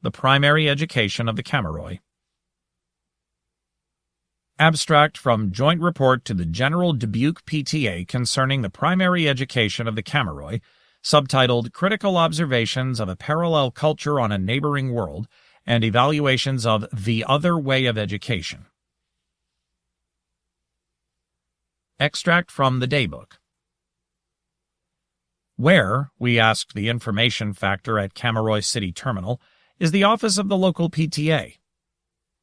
The primary education of the Camiroi. Abstract from Joint Report to the General Dubuque PTA concerning the primary education of the Camiroi, subtitled Critical Observations of a Parallel Culture on a Neighboring World and Evaluations of the Other Way of Education. Extract from the Daybook. Where, we asked the information factor at Camiroi City Terminal, is the office of the local PTA?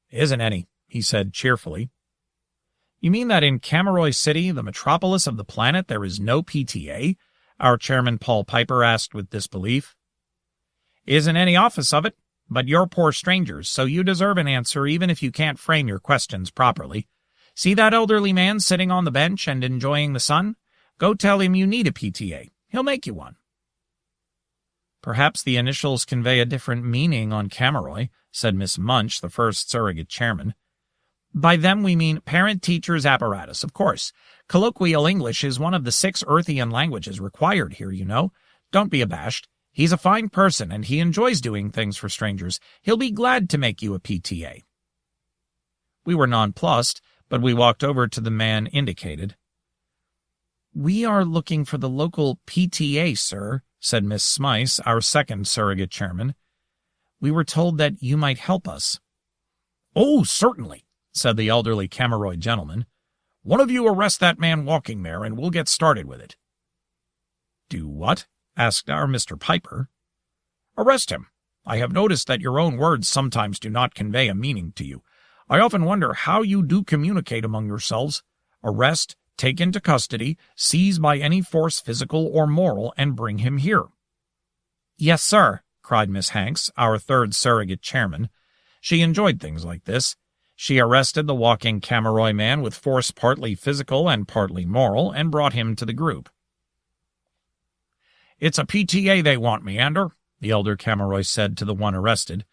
Isn't any, he said cheerfully. You mean that in Camiroi City, the metropolis of the planet, there is no PTA? Our chairman Paul Piper asked with disbelief. Isn't any office of it, but you're poor strangers, so you deserve an answer even if you can't frame your questions properly. See that elderly man sitting on the bench and enjoying the sun? Go tell him you need a PTA. He'll make you one. Perhaps the initials convey a different meaning on Camiroi, said Miss Munch, the first surrogate chairman. By them we mean parent-teachers apparatus, of course. Colloquial English is one of the 6 Earthian languages required here, you know. Don't be abashed. He's a fine person, and he enjoys doing things for strangers. He'll be glad to make you a PTA. We were nonplussed, but we walked over to the man indicated. We are looking for the local PTA, sir, said Miss Smyce, our second surrogate chairman. We were told that you might help us. Oh, certainly, said the elderly Camiroi gentleman. One of you arrest that man walking there, and we'll get started with it. Do what? Asked our Mr. Piper. Arrest him. I have noticed that your own words sometimes do not convey a meaning to you. I often wonder how you do communicate among yourselves. Arrest, take into custody, seize by any force physical or moral, and bring him here. Yes, sir, cried Miss Hanks, our third surrogate chairman. She enjoyed things like this. She arrested the walking Camiroi man with force partly physical and partly moral, and brought him to the group. It's a PTA they want, Meander, the elder Camiroi said to the one arrested.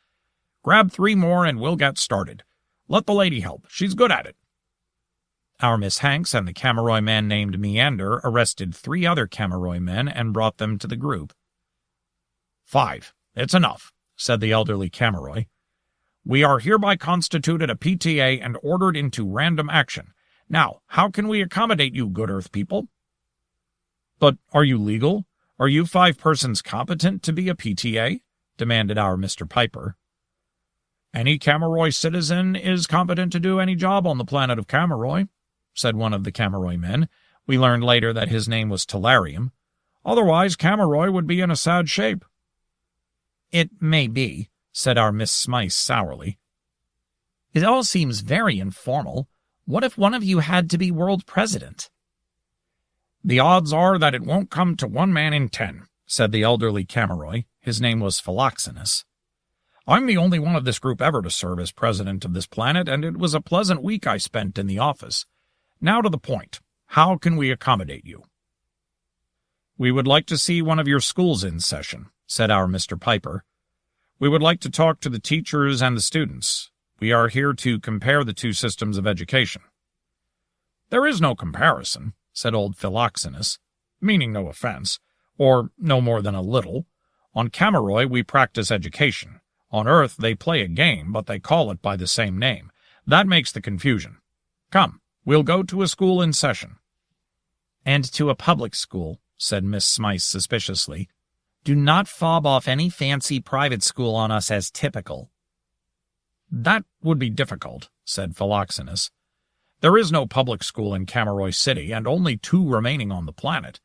Grab 3 more and we'll get started. Let the lady help. She's good at it. Our Miss Hanks and the Camiroi man named Meander arrested 3 other Camiroi men and brought them to the group. 5. It's enough, said the elderly Camiroi. We are hereby constituted a PTA and ordered into random action. Now, how can we accommodate you, good Earth people? But are you legal? Are you 5 persons competent to be a PTA? Demanded our Mr. Piper. Any Camiroi citizen is competent to do any job on the planet of Camiroi, said one of the Camiroi men. We learned later that his name was Tellarium. Otherwise, Camiroi would be in a sad shape. It may be, said our Miss Smyce sourly. It all seems very informal. What if one of you had to be world president? The odds are that it won't come to 1 man in 10, said the elderly Camiroi. His name was Philoxenus. I'm the only one of this group ever to serve as president of this planet, and it was a pleasant week I spent in the office. Now to the point. How can we accommodate you? We would like to see one of your schools in session, said our Mr. Piper. We would like to talk to the teachers and the students. We are here to compare the 2 systems of education. There is no comparison, said old Philoxenus, meaning no offense, or no more than a little. On Camiroi we practice education. On Earth they play a game, but they call it by the same name. That makes the confusion. Come, we'll go to a school in session. And to a public school, said Miss Smyce suspiciously. Do not fob off any fancy private school on us as typical. That would be difficult, said Philoxenus. There is no public school in Camiroi City, and only 2 remaining on the planet.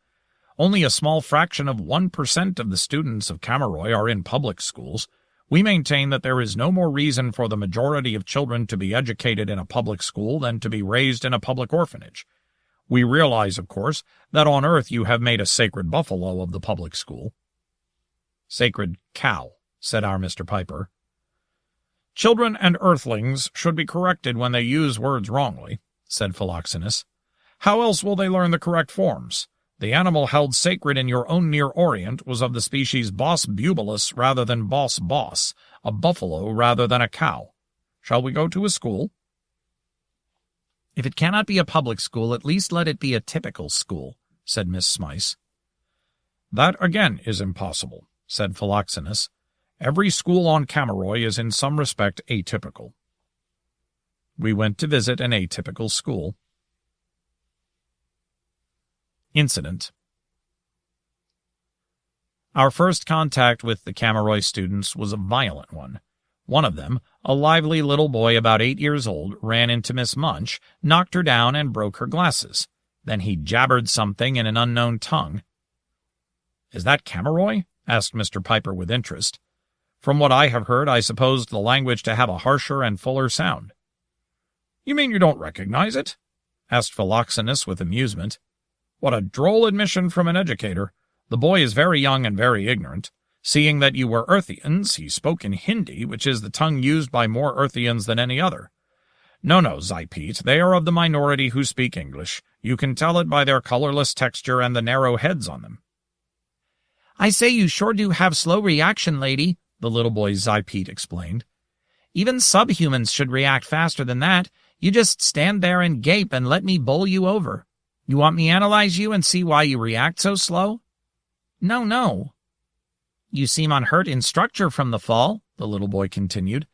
Only a small fraction of 1% of the students of Camiroi are in public schools. We maintain that there is no more reason for the majority of children to be educated in a public school than to be raised in a public orphanage. We realize, of course, that on Earth you have made a sacred buffalo of the public school. Sacred cow, said our Mr. Piper. Children and earthlings should be corrected when they use words wrongly, said Philoxenus. How else will they learn the correct forms? The animal held sacred in your own Near Orient was of the species Bos bubalus rather than Bos bos, a buffalo rather than a cow. Shall we go to a school? If it cannot be a public school, at least let it be a typical school, said Miss Smyce. That again is impossible, said Philoxenus. Every school on Camiroi is in some respect atypical. We went to visit an atypical school. Incident. Our first contact with the Camiroi students was a violent one. One of them, a lively little boy about 8 years old, ran into Miss Munch, knocked her down, and broke her glasses. Then he jabbered something in an unknown tongue. "Is that Camiroi?" asked Mr. Piper with interest. "From what I have heard, I supposed the language to have a harsher and fuller sound." "You mean you don't recognize it?" asked Philoxenus with amusement. "What a droll admission from an educator. The boy is very young and very ignorant. Seeing that you were Earthians, he spoke in Hindi, which is the tongue used by more Earthians than any other. No, Zypete, they are of the minority who speak English. You can tell it by their colorless texture and the narrow heads on them." "I say, you sure do have slow reaction, lady," the little boy Zypete explained. "Even subhumans should react faster than that. You just stand there and gape and let me bowl you over. You want me analyze you and see why you react so slow?" No. "You seem unhurt in structure from the fall," the little boy continued.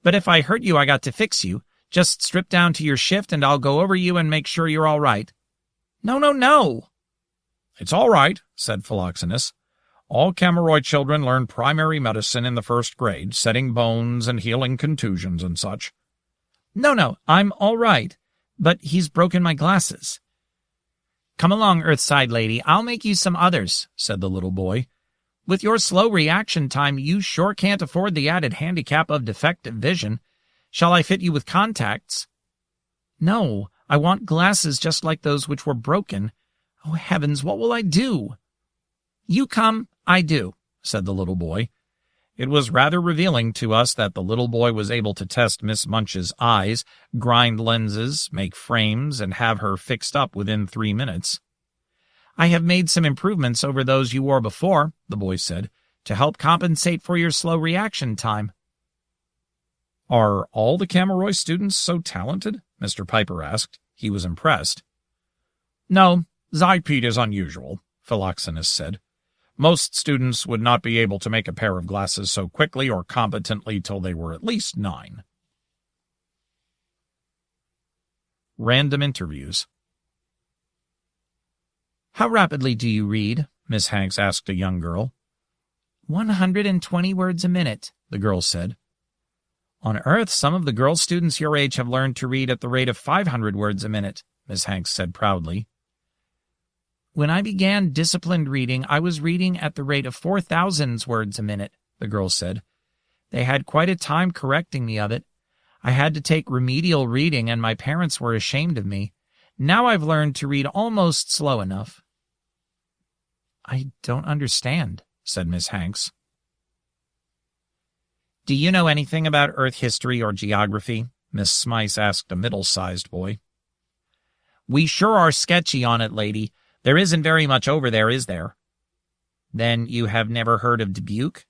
"But if I hurt you, I got to fix you. Just strip down to your shift and I'll go over you and make sure you're all right." No. "It's all right," said Philoxenus. "All Camiroi children learn primary medicine in the 1st grade, setting bones and healing contusions and such." No, I'm all right. But he's broken my glasses." "Come along, Earthside lady, I'll make you some others," said the little boy. "With your slow reaction time, you sure can't afford the added handicap of defective vision. Shall I fit you with contacts?" "No, I want glasses just like those which were broken. Oh, heavens, what will I do?" "You come, I do," said the little boy. It was rather revealing to us that the little boy was able to test Miss Munch's eyes, grind lenses, make frames, and have her fixed up within 3 minutes. "I have made some improvements over those you wore before," the boy said, "to help compensate for your slow reaction time." "Are all the Camiroi students so talented?" Mr. Piper asked. He was impressed. "No, Zypete is unusual," Philoxenus said. "Most students would not be able to make a pair of glasses so quickly or competently till they were at least 9. Random interviews. "How rapidly do you read?" Miss Hanks asked a young girl. 120 words a minute, the girl said. "On Earth, some of the girl students your age have learned to read at the rate of 500 words a minute, Miss Hanks said proudly. "When I began disciplined reading, I was reading at the rate of 4,000 words a minute, the girl said. They had quite a time correcting me of it. I had to take remedial reading, and my parents were ashamed of me. Now I've learned to read almost slow enough." "I don't understand," said Miss Hanks. "Do you know anything about Earth history or geography?" Miss Smythe asked a middle-sized boy. "We sure are sketchy on it, lady. There isn't very much over there, is there?" "Then you have never heard of Dubuque?"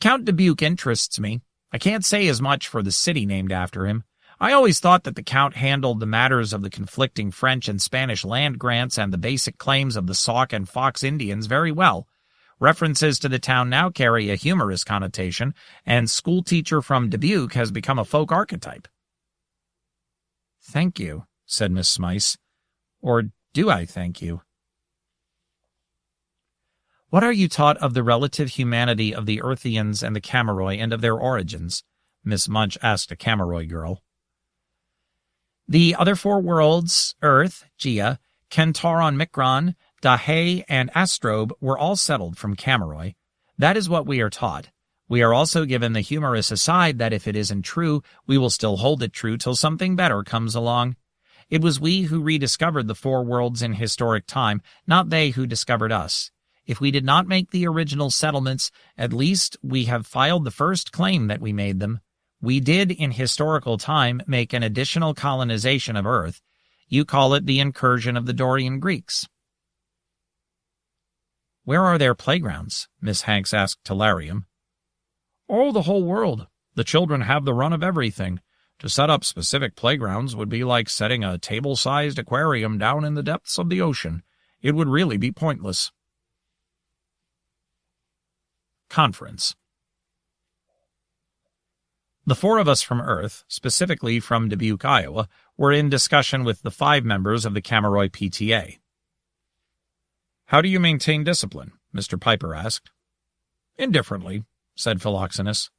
"Count Dubuque interests me. I can't say as much for the city named after him. I always thought that the Count handled the matters of the conflicting French and Spanish land grants and the basic claims of the Sauk and Fox Indians very well. References to the town now carry a humorous connotation, and schoolteacher from Dubuque has become a folk archetype." "Thank you," said Miss Smythe. "Or do I thank you?" "What are you taught of the relative humanity of the Earthians and the Camiroi and of their origins?" Miss Munch asked a Camiroi girl. "The other 4 worlds, Earth, Gia, Kentauron Micron, Dahe, and Astrobe, were all settled from Camiroi. That is what we are taught. We are also given the humorous aside that if it isn't true, we will still hold it true till something better comes along. It was we who rediscovered the 4 worlds in historic time, not they who discovered us. If we did not make the original settlements, at least we have filed the first claim that we made them. We did, in historical time, make an additional colonization of Earth. You call it the incursion of the Dorian Greeks." "Where are their playgrounds?" Miss Hanks asked Telarium. "Oh, the whole world. The children have the run of everything. To set up specific playgrounds would be like setting a table-sized aquarium down in the depths of the ocean. It would really be pointless." Conference. The 4 of us from Earth, specifically from Dubuque, Iowa, were in discussion with the 5 members of the Camiroi PTA. "How do you maintain discipline?" Mr. Piper asked. "Indifferently," said Philoxenus.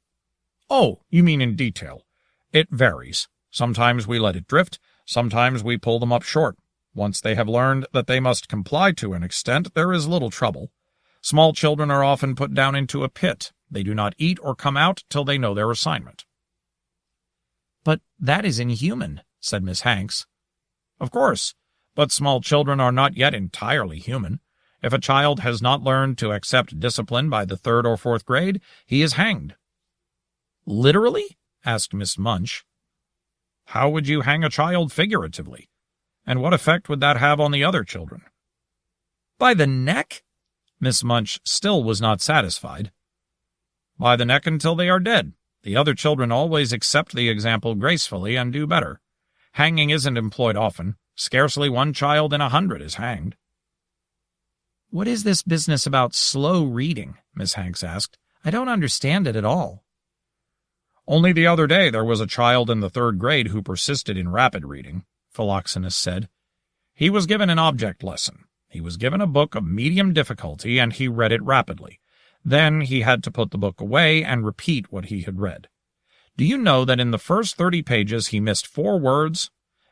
"Oh, you mean in detail. It varies. Sometimes we let it drift, sometimes we pull them up short. Once they have learned that they must comply to an extent, there is little trouble. Small children are often put down into a pit. They do not eat or come out till they know their assignment." "But that is inhuman," said Miss Hanks. "Of course, but small children are not yet entirely human. If a child has not learned to accept discipline by the 3rd or 4th grade, he is hanged." "Literally?" asked Miss Munch. "How would you hang a child figuratively? And what effect would that have on the other children?" "By the neck?" Miss Munch still was not satisfied. "By the neck until they are dead. The other children always accept the example gracefully and do better. Hanging isn't employed often. Scarcely one child in 100 is hanged." "What is this business about slow reading?" Miss Hanks asked. "I don't understand it at all." "Only the other day there was a child in the 3rd grade who persisted in rapid reading," Philoxenus said. "He was given an object lesson. He was given a book of medium difficulty, and he read it rapidly. Then he had to put the book away and repeat what he had read. Do you know that in the first 30 pages he missed 4 words?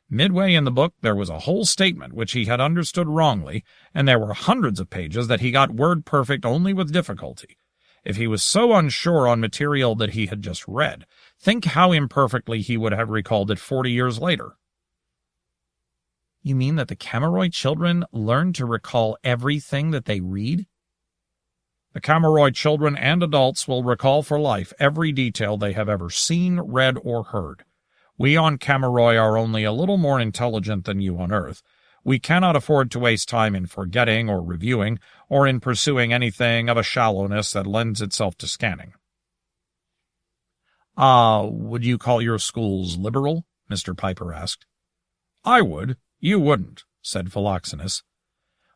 Midway in the book there was a whole statement which he had understood wrongly, and there were hundreds of pages that he got word perfect only with difficulty. If he was so unsure on material that he had just read, think how imperfectly he would have recalled it 40 years later." "You mean that the Camiroi children learn to recall everything that they read?" "The Camiroi children and adults will recall for life every detail they have ever seen, read, or heard. We on Camiroi are only a little more intelligent than you on Earth. We cannot afford to waste time in forgetting or reviewing, or in pursuing anything of a shallowness that lends itself to scanning." Would you call your schools liberal?" Mr. Piper asked. "I would. You wouldn't," said Philoxenus.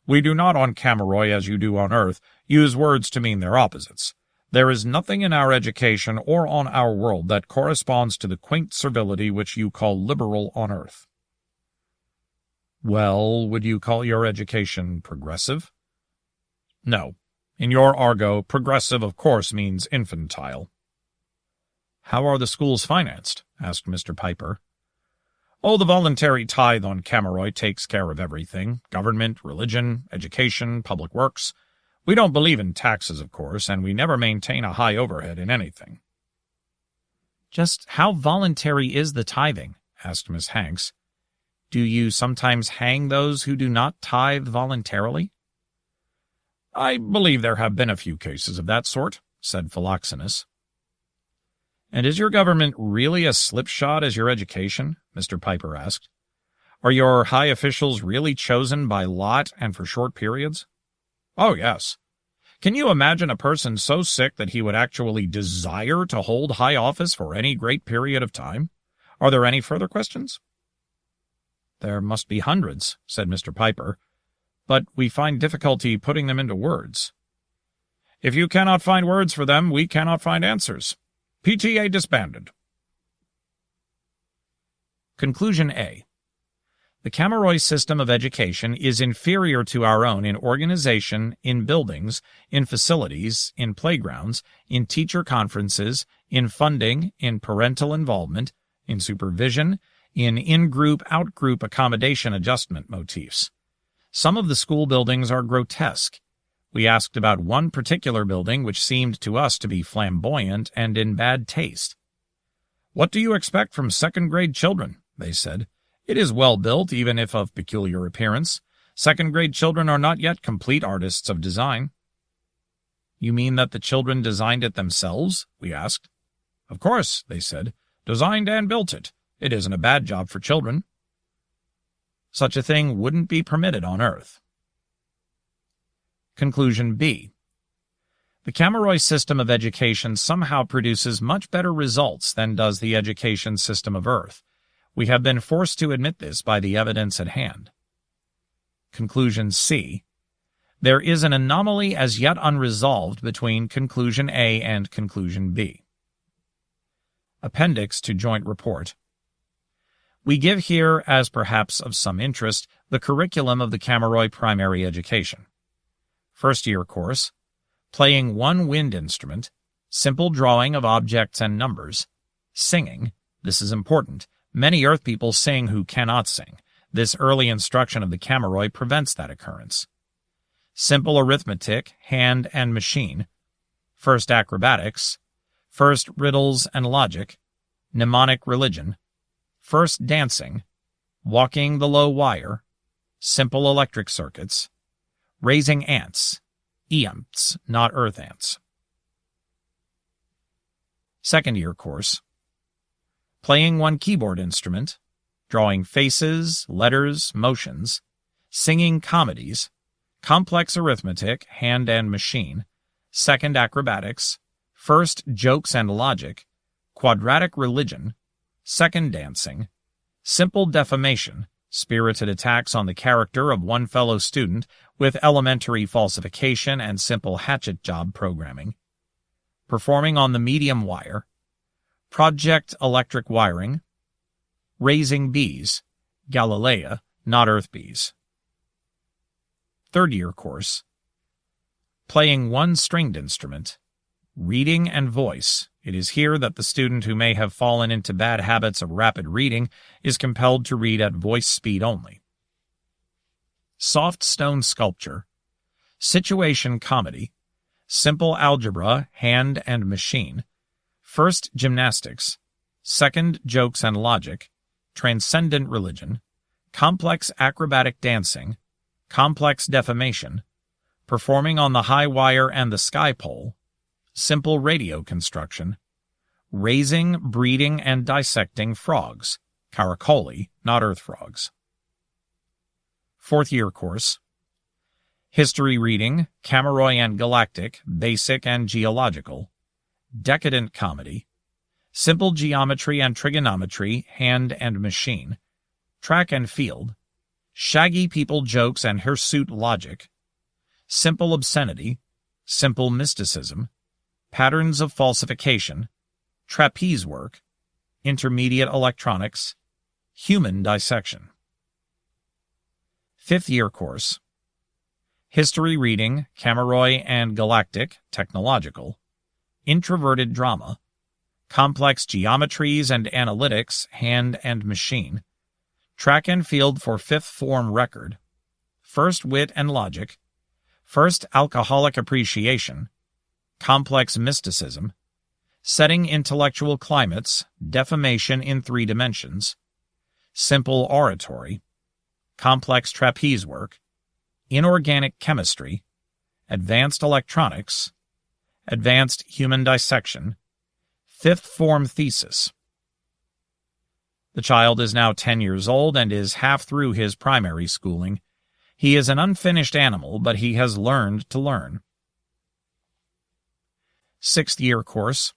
"We do not on Camiroi, as you do on Earth, use words to mean their opposites. There is nothing in our education or on our world that corresponds to the quaint servility which you call liberal on Earth." "Well, would you call your education progressive?" "No. In your argot, progressive of course means infantile." "How are the schools financed?" asked Mr. Piper. "Oh, the voluntary tithe on Camiroi takes care of everything. Government, religion, education, public works. We don't believe in taxes, of course, and we never maintain a high overhead in anything." "Just how voluntary is the tithing?" asked Miss Hanks. "Do you sometimes hang those who do not tithe voluntarily?" "I believe there have been a few cases of that sort," said Philoxenus. "And is your government really as slipshod as your education?" Mr. Piper asked. "Are your high officials really chosen by lot and for short periods?" "Oh, yes. Can you imagine a person so sick that he would actually desire to hold high office for any great period of time? Are there any further questions?" "There must be hundreds," said Mr. Piper, "but we find difficulty putting them into words." "If you cannot find words for them, we cannot find answers. PTA disbanded." Conclusion A. The Camiroi system of education is inferior to our own in organization, in buildings, in facilities, in playgrounds, in teacher conferences, in funding, in parental involvement, in supervision, in in-group, out-group accommodation adjustment motifs. Some of the school buildings are grotesque. We asked about one particular building which seemed to us to be flamboyant and in bad taste. "What do you expect from 2nd-grade children?" they said. "It is well built, even if of peculiar appearance. 2nd-grade children are not yet complete artists of design." "You mean that the children designed it themselves?" we asked. "Of course," they said. "Designed and built it. It isn't a bad job for children." Such a thing wouldn't be permitted on Earth. Conclusion B. The Camiroi system of education somehow produces much better results than does the education system of Earth. We have been forced to admit this by the evidence at hand. Conclusion C. There is an anomaly as yet unresolved between Conclusion A and Conclusion B. Appendix to Joint Report. We give here, as perhaps of some interest, the curriculum of the Camiroi primary education. First-year course, playing one wind instrument, simple drawing of objects and numbers, singing, this is important, many Earth people sing who cannot sing. This early instruction of the Camiroi prevents that occurrence. Simple arithmetic, hand and machine, first acrobatics, first riddles and logic, mnemonic religion, first dancing, walking the low wire, simple electric circuits, raising ants, EAMPs, not earth ants. Second-year course, playing one keyboard instrument, drawing faces, letters, motions, singing comedies, complex arithmetic, hand and machine, second acrobatics, first jokes and logic, quadratic religion, second dancing, simple defamation, spirited attacks on the character of one fellow student with elementary falsification and simple hatchet job programming, performing on the medium wire, project electric wiring, raising bees, Galilea, not earth bees. Third-year course, playing one stringed instrument, reading and voice. It is here that the student who may have fallen into bad habits of rapid reading is compelled to read at voice speed only. Soft stone sculpture, situation comedy, simple algebra, hand and machine, first gymnastics, second jokes and logic, transcendent religion, complex acrobatic dancing, complex defamation, performing on the high wire and the sky pole, simple radio construction, raising, breeding, and dissecting frogs, caracoli, not earth frogs. Fourth-year course, history reading, Camiroi and Galactic, basic and geological, decadent comedy, simple geometry and trigonometry, hand and machine, track and field, shaggy people jokes and hirsute logic, simple obscenity, simple mysticism, patterns of falsification, trapeze work, intermediate electronics, human dissection. Fifth-year course, history reading, Camiroi and Galactic, technological, introverted drama, complex geometries and analytics, hand and machine, track and field for fifth form record, first wit and logic, first alcoholic appreciation, complex mysticism, setting intellectual climates, defamation in 3 dimensions, simple oratory, complex trapeze work, inorganic chemistry, advanced electronics, advanced human dissection, fifth form thesis. The child is now 10 years old and is half through his primary schooling. He is an unfinished animal, but he has learned to learn. Sixth-year course,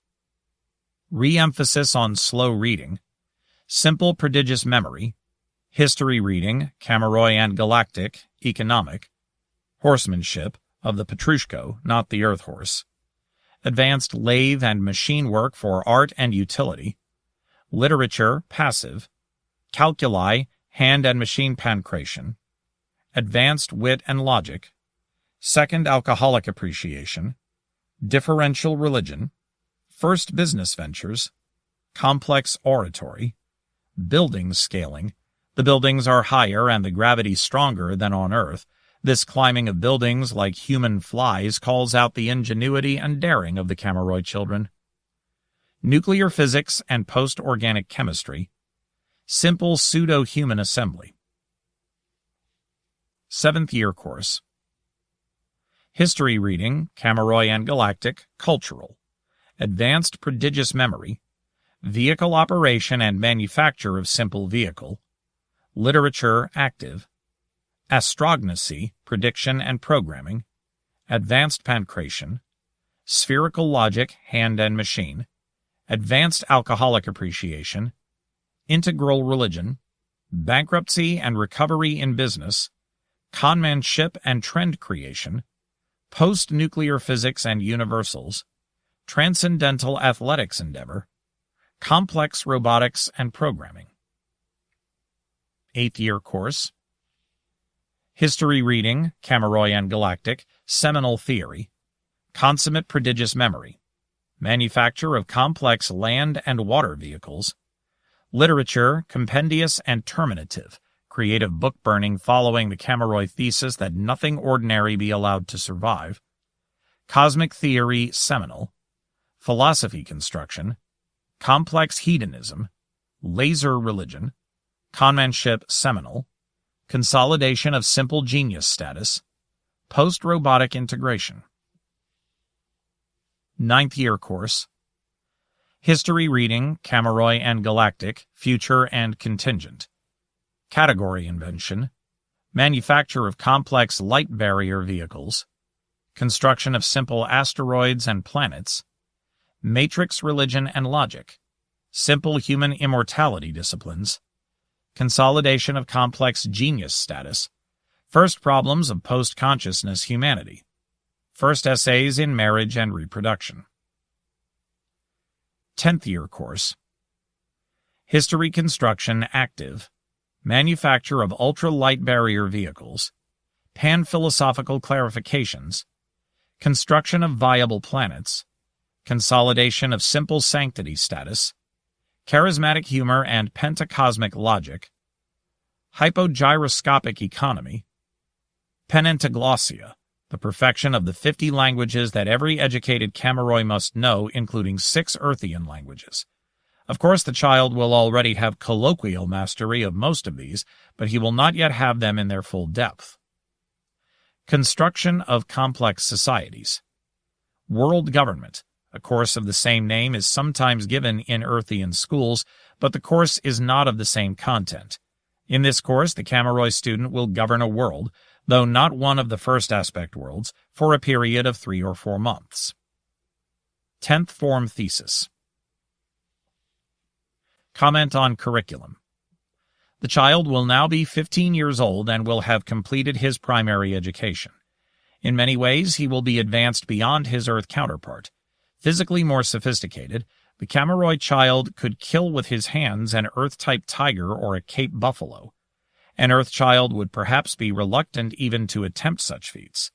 re-emphasis on slow reading, simple prodigious memory, history reading, Camiroi and Galactic, economic, horsemanship, of the Petrushko, not the earth horse, advanced lathe and machine work for art and utility, literature, passive, calculi, hand and machine pancration, advanced wit and logic, second alcoholic appreciation, differential religion, first business ventures, complex oratory, building scaling. The buildings are higher and the gravity stronger than on Earth. This climbing of buildings like human flies calls out the ingenuity and daring of the Camiroi children. Nuclear physics and post-organic chemistry, simple pseudo-human assembly. Seventh-year course, history reading, Camiroi and Galactic, cultural, advanced prodigious memory, vehicle operation and manufacture of simple vehicle, literature active, astrognosy, prediction and programming, advanced pancration, spherical logic, hand and machine, advanced alcoholic appreciation, integral religion, bankruptcy and recovery in business, conmanship and trend creation, post-nuclear physics and universals, transcendental athletics endeavor, complex robotics and programming. 8th year course. History reading, Camiroi and Galactic, seminal theory, consummate prodigious memory, manufacture of complex land and water vehicles, literature, compendious and terminative, creative book burning following the Camiroi thesis that nothing ordinary be allowed to survive, cosmic theory, seminal, philosophy construction, complex hedonism, laser religion, conmanship, seminal, consolidation of simple genius status, post-robotic integration. 9th year course. History reading, Camiroi and Galactic, future and contingent. Category invention, manufacture of complex light barrier vehicles, construction of simple asteroids and planets, matrix religion and logic, simple human immortality disciplines, consolidation of complex genius status, first problems of post-consciousness humanity, first essays in marriage and reproduction. 10th year course. History construction active, manufacture of ultra-light barrier vehicles, pan-philosophical clarifications, construction of viable planets, consolidation of simple sanctity status, charismatic humor and pentacosmic logic, hypogyroscopic economy, penentaglossia, the perfection of the 50 languages that every educated Camiroi must know, including 6 Earthian languages. Of course, the child will already have colloquial mastery of most of these, but he will not yet have them in their full depth. Construction of complex societies. World government. A course of the same name is sometimes given in Earthian schools, but the course is not of the same content. In this course, the Camiroi student will govern a world, though not one of the first aspect worlds, for a period of 3 or 4 months. 10th form thesis. Comment on curriculum. The child will now be 15 years old and will have completed his primary education. In many ways, he will be advanced beyond his Earth counterpart. Physically more sophisticated, the Camiroi child could kill with his hands an Earth-type tiger or a Cape buffalo. An Earth child would perhaps be reluctant even to attempt such feats.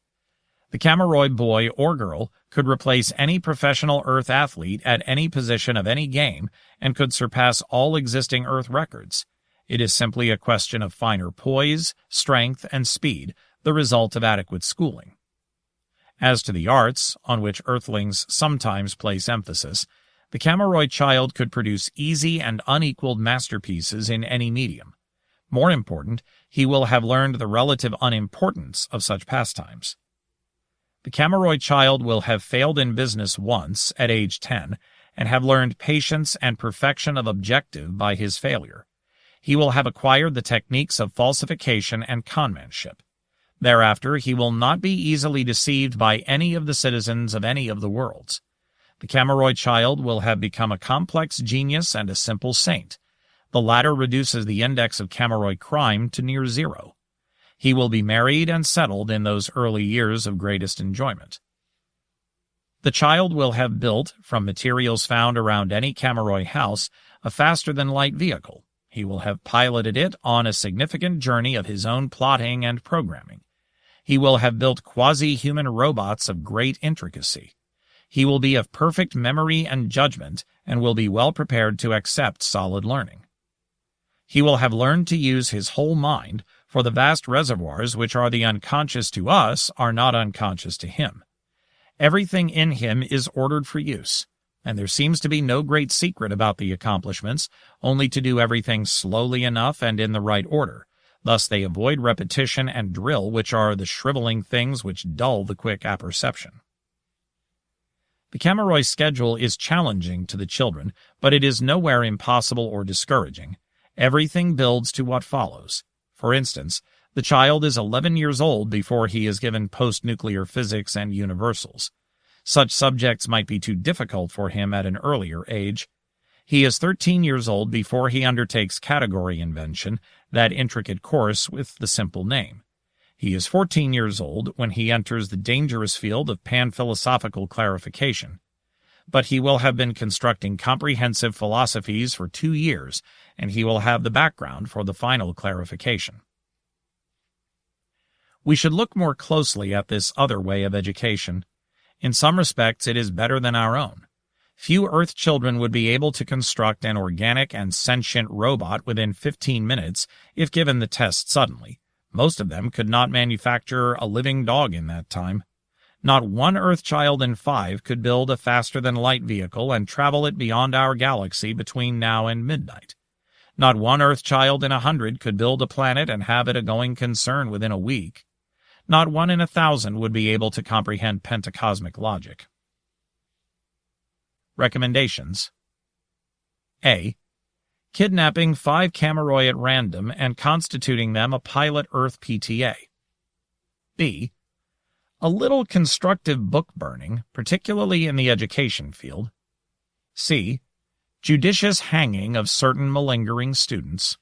The Camiroi boy or girl could replace any professional Earth athlete at any position of any game and could surpass all existing Earth records. It is simply a question of finer poise, strength, and speed, the result of adequate schooling. As to the arts, on which Earthlings sometimes place emphasis, the Camiroi child could produce easy and unequaled masterpieces in any medium. More important, he will have learned the relative unimportance of such pastimes. The Camiroi child will have failed in business once, at age 10, and have learned patience and perfection of objective by his failure. He will have acquired the techniques of falsification and conmanship. Thereafter, he will not be easily deceived by any of the citizens of any of the worlds. The Camiroi child will have become a complex genius and a simple saint. The latter reduces the index of Camiroi crime to near 0. He will be married and settled in those early years of greatest enjoyment. The child will have built, from materials found around any Camiroi house, a faster-than-light vehicle. He will have piloted it on a significant journey of his own plotting and programming. He will have built quasi-human robots of great intricacy. He will be of perfect memory and judgment and will be well prepared to accept solid learning. He will have learned to use his whole mind, for the vast reservoirs which are the unconscious to us are not unconscious to him. Everything in him is ordered for use, and there seems to be no great secret about the accomplishments, only to do everything slowly enough and in the right order. Thus they avoid repetition and drill, which are the shriveling things which dull the quick apperception. The Camiroi schedule is challenging to the children, but it is nowhere impossible or discouraging. Everything builds to what follows. For instance, the child is 11 years old before he is given post-nuclear physics and universals. Such subjects might be too difficult for him at an earlier age. He is 13 years old before he undertakes category invention, that intricate course with the simple name. He is 14 years old when he enters the dangerous field of pan-philosophical clarification. but he will have been constructing comprehensive philosophies for 2 years, and he will have the background for the final clarification. We should look more closely at this other way of education. In some respects, it is better than our own. Few Earth children would be able to construct an organic and sentient robot within 15 minutes if given the test suddenly. Most of them could not manufacture a living dog in that time. Not one Earth child in 5 could build a faster-than-light vehicle and travel it beyond our galaxy between now and midnight. Not one Earth child in 100 could build a planet and have it a going concern within a week. Not one in 1,000 would be able to comprehend pentacosmic logic. Recommendations: A. Kidnapping 5 Camiroi at random and constituting them a pilot Earth PTA. B. A little constructive book burning, particularly in the education field. C. Judicious hanging of certain malingering students.